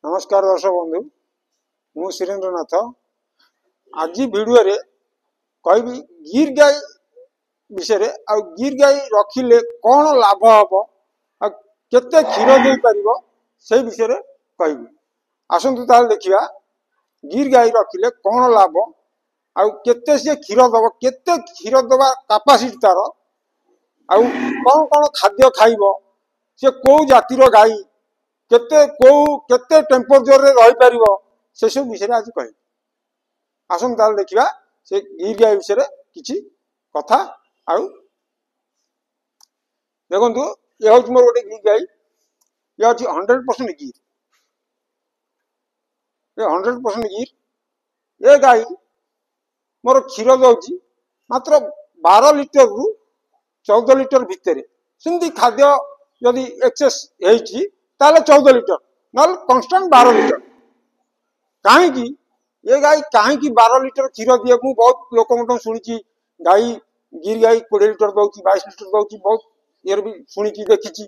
नमस्कार दर्शक बंधु मु सुरेंद्र नाथ आज वीडियो रे कहबी गिर गाय विषय आ गिर गाय रखिले कौन लाभ हम आ केते क्षीर दे परिबो से विषय रे कहबी आसंतु ताल देखिबा गिर गाय रखिले कौन लाभ आ केते से क्षीर दबो केते क्षीर दबा कैपेसिटी तार आ कौन कौन खाद्य खाइबो से को जातिर गाय केते को केते टेम्परेचर रे रही परिबो से सब विषय आज कहि आसम ताल देखिबा से गिर गाय विषय किछि कथा आउ देखंतु ये होच मोर गोटे गिर गाय ये होच 100% गिर ये 100% गिर ये गाय मोर क्षीर दउची मात्र 12 लीटर रु 14 लीटर भितरे सिंधी खाद्य यदि एक्सेस हेची ताले 14 लीटर नल कांस्टेंट 12 लीटर काहे की ये गाय काहे की 12 लीटर क्षीर दिए मु बहुत लोक मट सुनिची गाय गिर गाय 20 लीटर दउची 22 लीटर दउची बहुत यार भी सुनिची देखिची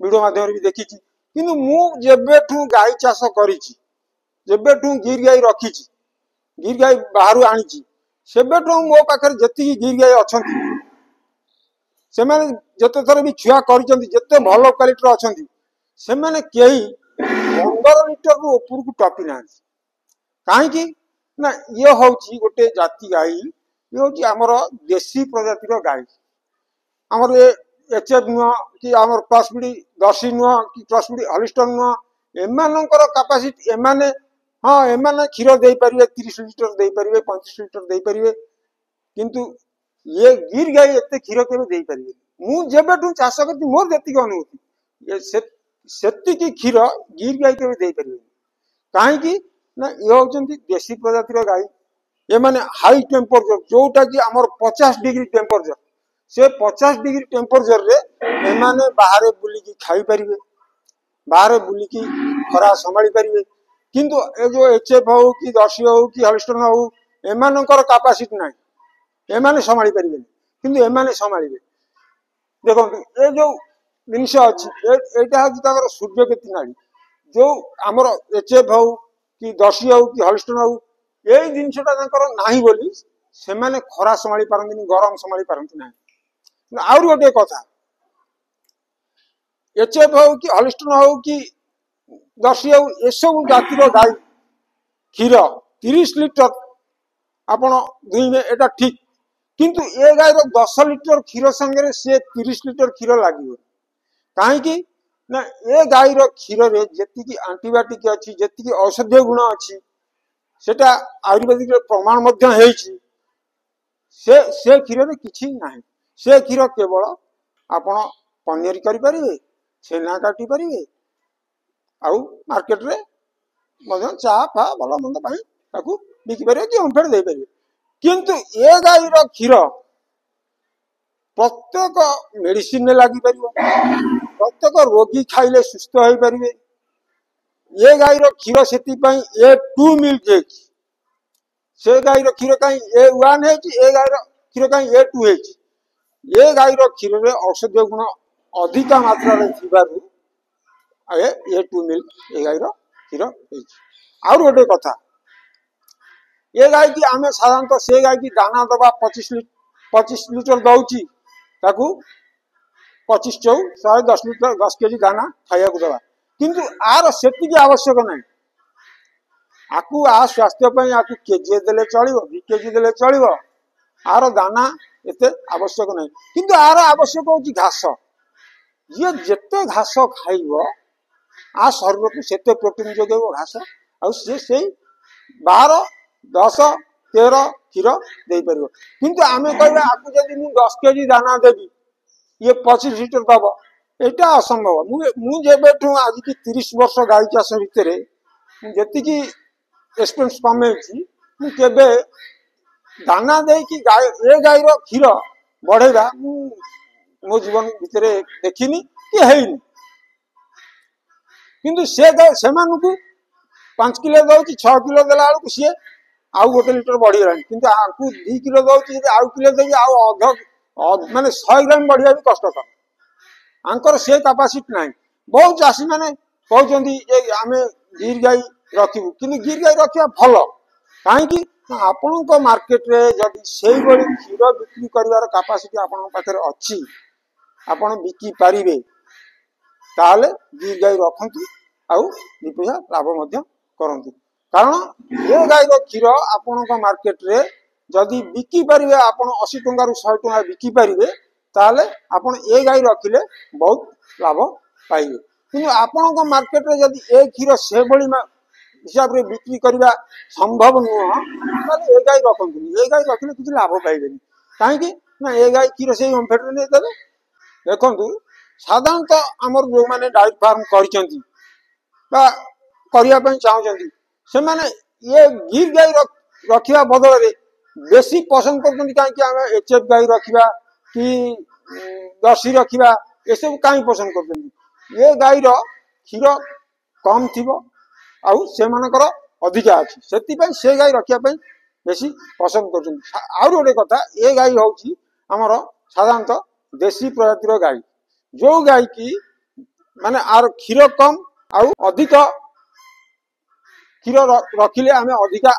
वीडियो माध्यम भी देखिची किंतु मु जेबेठू गाय चाष करिची जेबेठू गिर गाय रखिची गिर गाय बाहरु आनिची सेबेठू मो पाखर जति गिर गाय अछंती से माने जते थर भी छुआ करिसंती जते भलो क्वालिटी अछंती से माने केही 15 लीटर रु ऊपर को टपी ना काहे की ना ये होची गोटे जाति गाय ये होची हमर देसी प्रजाति रो गाय हमर एचएफ नुआ कि हमर क्रॉसब्रीड दर्शी नुआ कि क्रॉसब्रीड हॉलिस्टन नुआ एमानकर कैपेसिटी एमाने हां एमाने क्षीर देई परिवे 30 लीटर देई परिवे 35 लीटर देई परिवे किंतु ये गिर गाय एते क्षीर केबे देई परिवे मु जेबेठू चाष करती मोर जति अनुभूति ये सेति की क्षीर गिर गाय केबे देई परिवे काहे की ना ये होचंती देसी प्रजाति रो गाय ये माने हाई टेम्परेचर जोटा कि हमर 50 डिग्री टेम्परेचर से 50 डिग्री टेम्परेचर रे ए माने बाहर बुली की खाई परिवे बाहर बुली की खरा संभाली परिवे किंतु ए जो एचएफ हो कि दर्शी हो कि हॉलिस्टन हो एमानकर कैपेसिटी नाही एमाने संभाली परिवे किंतु एमाने संभालीबे देखो ए जो जिनिस अछि एटा हजि ताकर सूर्य केति नाडी जो हमर एचएफ हो कि दर्शी हो कि हॉलिस्टन हो एई जिनिसटा ताकर नाही बोली से माने खरा संभाली पारंतिनी गरम संभाली पारंति नाही आउर गोटे कथा एचएफ हो कि हॉलिस्टन हो कि दर्शी हो ए सब जातिर गाय क्षीर 30 लीटर आपण दुइबे एटा ठीक किंतु ए गाय रो 10 लीटर क्षीर संगे से 30 लीटर क्षीर लागियो काहे की ना ए गाय रो क्षीर रे जेति की एंटीबायोटिक अछि जेति की औषधीय गुण अछि सेटा आयुर्वेदिक प्रमाण मध्य हेछि से क्षीर रे किछि नाही से क्षीर केवल आपण पनीर करि परिवे छेना काटी परिवे आउ मार्केट रे मध्य चा फा भलो मंद पाई ताकू बिकि परिवे कि ओमफेड दे परिवे किंतु ए गाय रो क्षीर प्रत्येक मेडिसिन लागि परिवो प्रत्येक रोगी खाइले सुस्थ होई परिवे ये गाय रो क्षीर सेति पई A2 मिल्क है से गाय रो क्षीर काई A1 है कि ए गाय रो क्षीर काई A2 है ये गाय रो क्षीर रे औषधीय गुण अधिक मात्रा रे थिबारु A2 मिल्क ए गाय रो क्षीर है और गोटे कथा ये गाय की आमे साधारणतः से गाय की दाना दबा 25 लीटर दउची ताकू 25 चौ 110 लीटर 10 केजी दाना खाया को दबा किंतु आर सेति की आवश्यक नाही आकू आ स्वास्थ्य पई आकू केजी देले चलिबो 2 केजी देले चलिबो आर दाना एते आवश्यक नाही किंतु आर आवश्यक होची घास ये जेते घास खाइबो आ शरीर को सेते प्रोटीन जोगेबो घास आ से 12 10 13 क्षीर दे परिबो किंतु आमे कहबा आकू जदी मु 10 केजी दाना देबी ये 25 लीटर दबो एटा असंभव मु जेबेठू आज की 30 वर्ष गाय चाष भितरे जति की एक्सपीरियंस पामे छी मु केबे दाना दे की गाय ए गाय रो क्षीर बढ़ेगा मो जीवन भितरे देखिनी कि हेइनी किंतु से गाय सेमानु को 5 किलो दउची 6 किलो देला को से आउ 1 लीटर बढ़ी रहन किंतु आकू 2 किलो दउची आउ किलो देई आउ अध माने 100 ग्राम बढ़िया भी कष्टकर आंकर से कैपेसिटी नाही बहुत चासी माने कहउचंदी जे आमे गिर गाई रखिबु कि गिर गाई रखा भल कहीं आपण मार्केट रे जदि से क्षीर बिक्री कर कैपेसिटी आपण पाखे अच्छी आपण बिकी पारिबे ताले गिर गाई रखंतु आउ दि पैसा लाभ मध्य करंतु कारण ए गाई क्षीर आपण मार्केट रे जदि बिकी पारिबे आपण 80 टंका रु 100 टंका बिकी पारिबे ताले आपण ए गाई रखिले बहुत लाभ पाइबे किंतु आपण मार्केट रे जदि ए क्षीर से भली हिसाब रे बिक्री करबा संभव नुह ताले ए गाई रखंतु ए गाई रखिले किछ लाभ पाइबेनी काहे ना ए गाई क्षीर से ओमफेट रे नै देबे देखंतु साधारणतः आमर जो माने डायरी फार्म करचंती बा करिया पई चाहचंती से माने ये गिर गाई रखिया बदल रे बेसी पसंद करचंती काहे कि आमे एचएफ गाई रखिबा कि दर्शी रखिबा ए सब काहे पसंद करचंती ये गाई रो क्षीर कम थिबो आउ से मानकर अधिका अछि सेति पई से गाई रखिया पई बेसी पसंद करचंती आउ गोटे कथा ए गाई होउची हमर साधारणतः देसी प्रजातिर गाई जो गाई की माने आर क्षीर कम आउ अधिक क्षीर रखिले आमे अधिका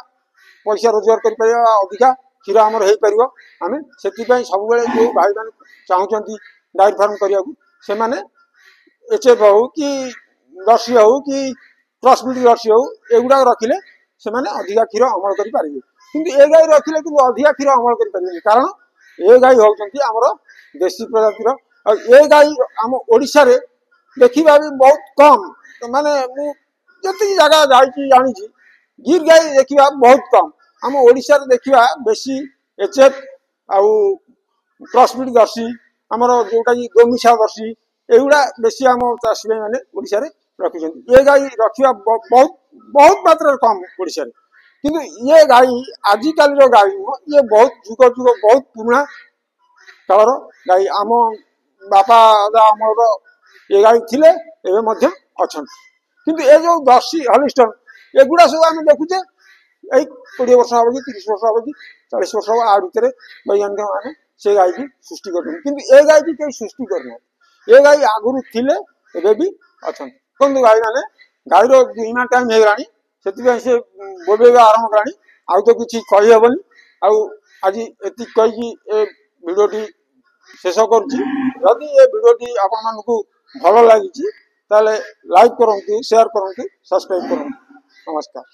पैसा रोजगार कर परिया अधिका क्षीर हमर हेई परियो आमे सेति पई सब बेले जो भाई माने चाहउचंती डायरी फार्म करिया से माने एचएफ हो कि दर्शी हो कि क्रॉस ब्रीड दर्शी हो एगुडा रखिले से माने अधिका क्षीर अमल करि पारिबे किंतु ए गाई रखिले किंतु अधिका क्षीर अमल करि पारिबे कारण ए गाई होउचंती हमर देसी प्रजातिर और ए गाई आम ओडिशा रे देखिबा भी बहुत कम माने मु जति जगह जाई जानी गिर गाई देखिबा बहुत कम आम ओडिशा रे देखिबा बेसी एचएफ आउ क्रॉस ब्रीड दर्शी हमर जोटा कि गोमिछा दर्शी एगुडा बेसी आम चाषी भाई माने ओडिशा रे रखिछंती ए गाई रखिबा बहुत बहुत मात्रा कम ओडिशा रे किंतु ये गाई आजि काली रो गाई ये बहुत जुग जुग बहुत पुराना कालर गाई आम बापा अमर ये गाई थिले एबे मध्य अछंती किंतु ए जो दर्शी हलिस्टन एगुडा सब आम देखुचे 20 वर्ष हबो कि 30 वर्ष हबो कि 40 वर्ष हबो आ भितरे वैज्ञानिक माने से गाई की सृष्टि करथि किंतु ए गाई की के सृष्टि करना ए गाई आगुरु थिले एबे भी अछंती कोन गाई माने गाई रो दुईमा टाइम हे रानी सेति से बोबेगा आरंभ करानी आउ तो किछि कहि हेबनी आउ आज एति कहि कि ए वीडियोटी शेष करुछि यदि ए वीडियोटी आपन मानकु भलो लागिछि ताले लाइक करंतु शेयर करंतु सब्सक्राइब करंतु नमस्कार।